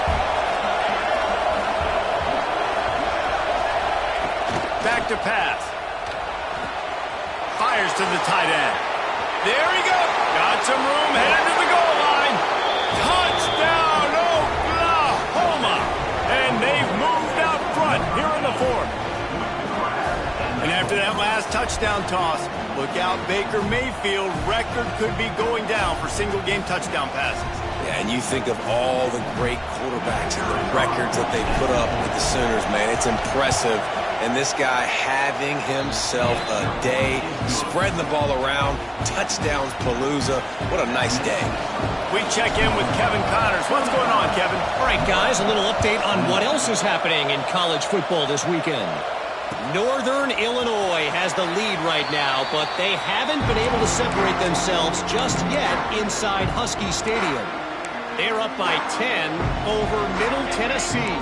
Speaker 1: Back to pass. Fires to the tight end. There he goes. Got some room, headed to the goal line. Touchdown, Oklahoma. And they've moved out front here in the 4th. And after that last touchdown toss, look out, Baker Mayfield. Record could be going down for single-game touchdown passes.
Speaker 3: Yeah, and you think of all the great quarterbacks and the records that they put up with the Sooners, man. It's impressive. And this guy having himself a day, spreading the ball around, touchdowns palooza. What a nice day.
Speaker 1: We check in with Kevin Connors. What's going on, Kevin?
Speaker 4: All right, guys, a little update on what else is happening in college football this weekend. Northern Illinois has the lead right now, but they haven't been able to separate themselves just yet inside Husky Stadium. They're up by 10 over Middle Tennessee.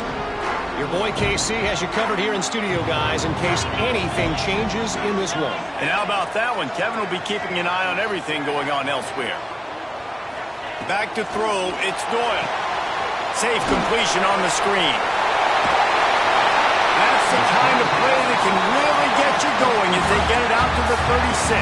Speaker 4: Your boy KC has you covered here in studio, guys, in case anything changes in this one.
Speaker 1: And how about that one? Kevin will be keeping an eye on everything going on elsewhere. Back to throw, it's Doyle. Safe completion on the screen. That's the kind of play that can really get you going as they get it out to the 36.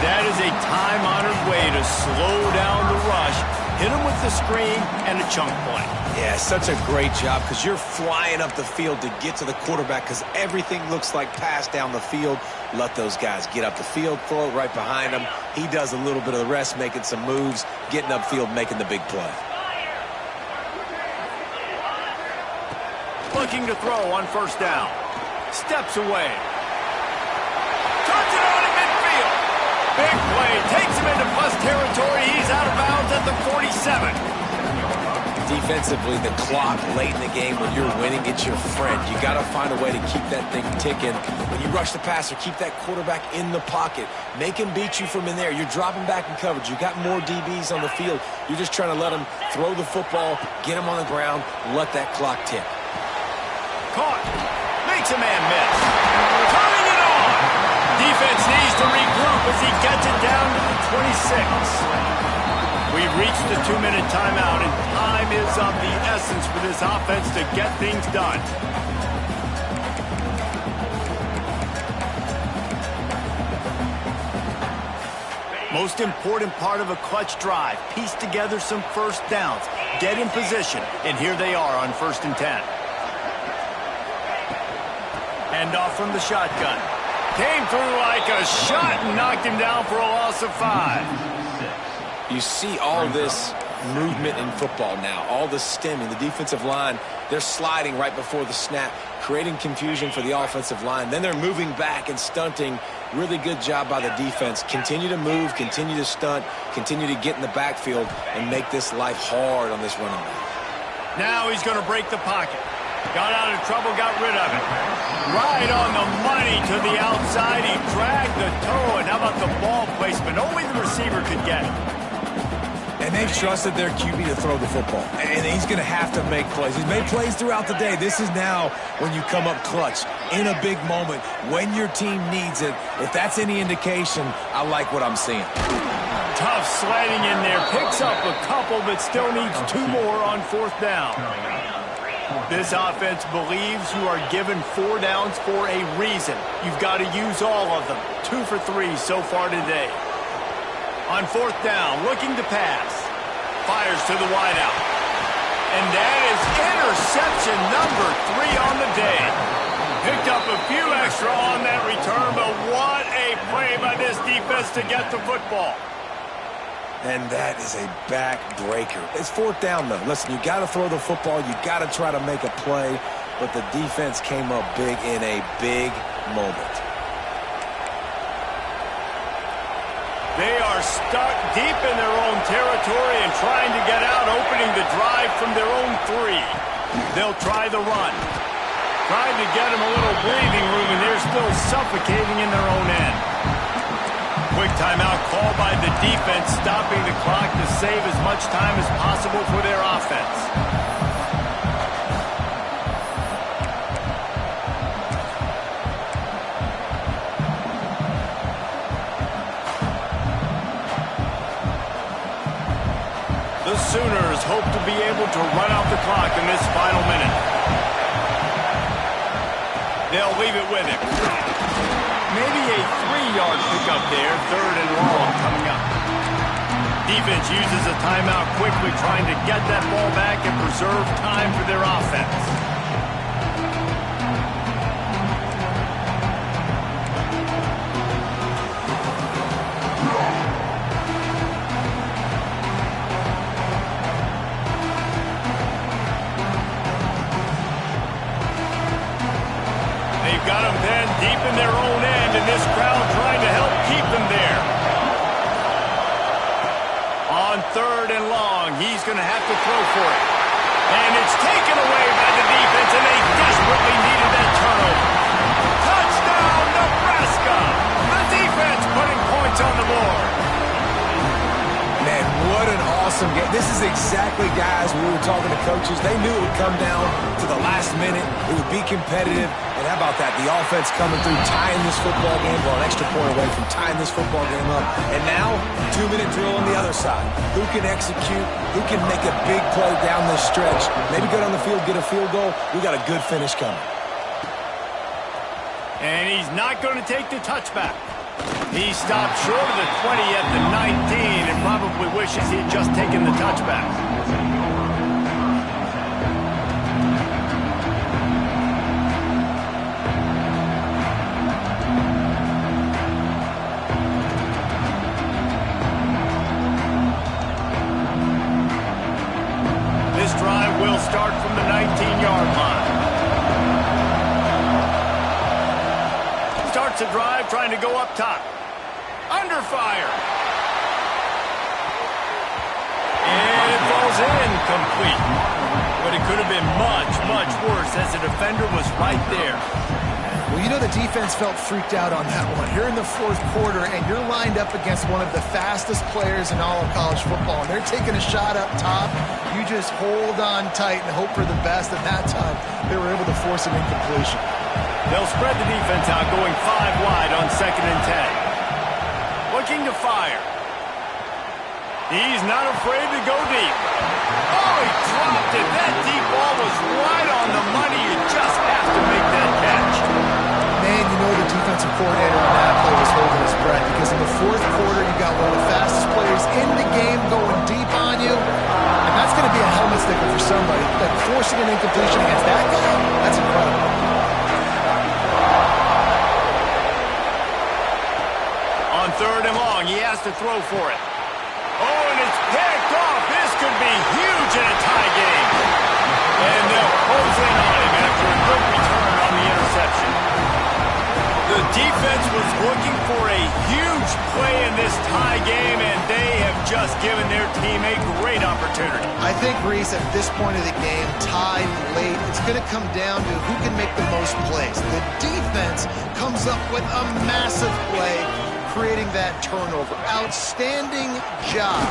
Speaker 1: That is a time-honored way to slow down the rush, hit them with the screen, and a chunk play.
Speaker 3: Yeah, such a great job because you're flying up the field to get to the quarterback because everything looks like pass down the field. Let those guys get up the field, throw it right behind him. He does a little bit of the rest, making some moves, getting upfield, making the big play.
Speaker 1: Looking to throw on first down. Steps away. Turns it on in midfield. Big play. Takes him into plus territory. He's out of bounds at the 47.
Speaker 3: Defensively, the clock late in the game when you're winning, it's your friend. You got to find a way to keep that thing ticking. When you rush the passer, keep that quarterback in the pocket. Make him beat you from in there. You're dropping back in coverage. You got more DBs on the field. You're just trying to let him throw the football, get him on the ground, let that clock tick.
Speaker 1: Caught. Makes a man miss. Turning it on. Defense needs to regroup as he gets it down to the 26. We've reached the 2-minute timeout, and time is of the essence for this offense to get things done. Most important part of a clutch drive, piece together some first downs, get in position, and here they are on 1st and 10. Hand off from the shotgun. Came through like a shot and knocked him down for a loss of 5.
Speaker 3: You see all this movement in football now, all the stemming, the defensive line, they're sliding right before the snap, creating confusion for the offensive line. Then they're moving back and stunting. Really good job by the defense. Continue to move, continue to stunt, continue to get in the backfield and make this life hard on this running back.
Speaker 1: Now he's going to break the pocket. Got out of trouble, got rid of it. Right on the money to the outside. He dragged the toe, and how about the ball placement? Only the receiver could get it.
Speaker 3: And they've trusted their QB to throw the football. And he's going to have to make plays. He's made plays throughout the day. This is now when you come up clutch in a big moment when your team needs it. If that's any indication, I like what I'm seeing.
Speaker 1: Tough sliding in there. Picks up a couple, but still needs 2 more on 4th down. This offense believes you are given 4 downs for a reason. You've got to use all of them. 2 for 3 so far today. On 4th down, looking to pass. Fires to the wideout. And that is interception number 3 on the day. Picked up a few extra on that return, but what a play by this defense to get the football.
Speaker 3: And that is a backbreaker. It's 4th down, though. Listen, you got to throw the football. You got to try to make a play. But the defense came up big in a big moment.
Speaker 1: They are stuck deep in their own territory and trying to get out, opening the drive from their own 3. They'll try the run. Trying to get them a little breathing room, and they're still suffocating in their own end. Quick timeout called by the defense, stopping the clock to save as much time as possible for their offense. The Sooners hope to be able to run out the clock in this final minute. They'll leave it with him. Maybe a 3-yard pickup there, 3rd and long coming up. Defense uses a timeout quickly, trying to get that ball back and preserve time for their offense. Got them then deep in their own end, and this crowd trying to help keep them there. On 3rd and long, he's going to have to throw for it. And it's taken away by the defense, and they desperately needed that turnover.
Speaker 3: some game. This is exactly, guys, when we were talking to coaches, they knew it would come down to the last minute. It would be competitive. And how about that? The offense coming through, tying this football game, well, an extra point away from tying this football game up. And now, 2-minute drill on the other side. Who can execute? Who can make a big play down this stretch? Maybe get on the field, get a field goal. We got a good finish coming.
Speaker 1: And he's not going to take the touchback. He stopped short of the 20 at the 19 and probably wishes he had just taken the touchback. This drive will start from the 19-yard line. Starts a drive trying to go up top. Under fire. And it falls incomplete. But it could have been much, much worse as the defender was right there.
Speaker 2: Well, you know the defense felt freaked out on that one. You're in the fourth quarter, and you're lined up against one of the fastest players in all of college football. And they're taking a shot up top. You just hold on tight and hope for the best. And that time, they were able to force an incompletion.
Speaker 1: They'll spread the defense out, going 5 wide on 2nd and 10. Looking to fire. He's not afraid to go deep. Oh, he dropped it. That deep ball was right on the money. You just have to make that catch.
Speaker 2: Man, you know the defensive coordinator on that play was holding his breath because in the fourth quarter, you got one of the fastest players in the game going deep on you. And that's going to be a helmet sticker for somebody. Like forcing an incompletion against that guy, that's incredible.
Speaker 1: On 3rd and long, he has to throw for it. Oh, and it's picked off. This could be huge in a tie game. And they'll close in on him after a good return on the interception. The defense was looking for a huge play in this tie game, and they have just given their team a great opportunity.
Speaker 2: I think, Reese, at this point of the game, tied late, it's going to come down to who can make the most plays. The defense comes up with a massive play, creating that turnover. Outstanding job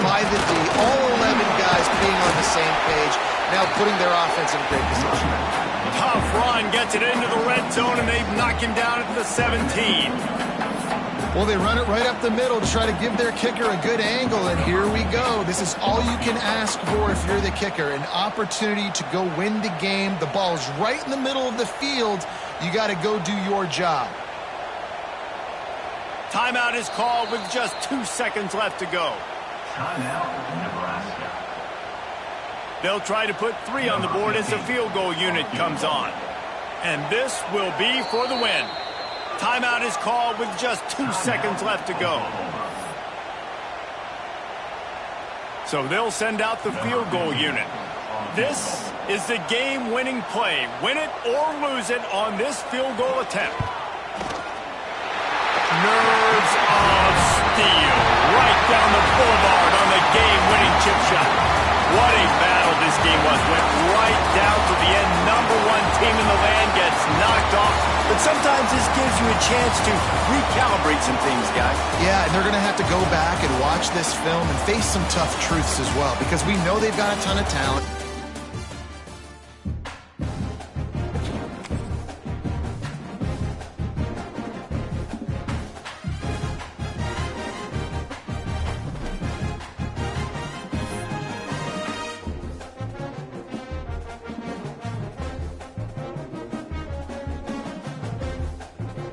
Speaker 2: by the D. All 11 guys being on the same page, now putting their offense in great position.
Speaker 1: Tough run, gets it into the red zone, and they knock him down at the 17.
Speaker 2: Well, they run it right up the middle to try to give their kicker a good angle, and here we go. This is all you can ask for if you're the kicker, an opportunity to go win the game. The ball is right in the middle of the field. You got to go do your job.
Speaker 1: Timeout is called with just 2 seconds left to go.
Speaker 5: Timeout, Nebraska.
Speaker 1: They'll try to put 3 on the board as the field goal unit comes on. And this will be for the win. Timeout is called with just 2 seconds left to go. So they'll send out the field goal unit. This is the game-winning play. Win it or lose it on this field goal attempt. Nerves of steel. Right down the boulevard on the game-winning chip shot. What a battle this game was. Went right down to the end. Number 1 team in the land gets knocked off. But sometimes this gives you a chance to recalibrate some things, guys.
Speaker 2: Yeah, and they're going to have to go back and watch this film and face some tough truths as well, because we know they've got a ton of talent.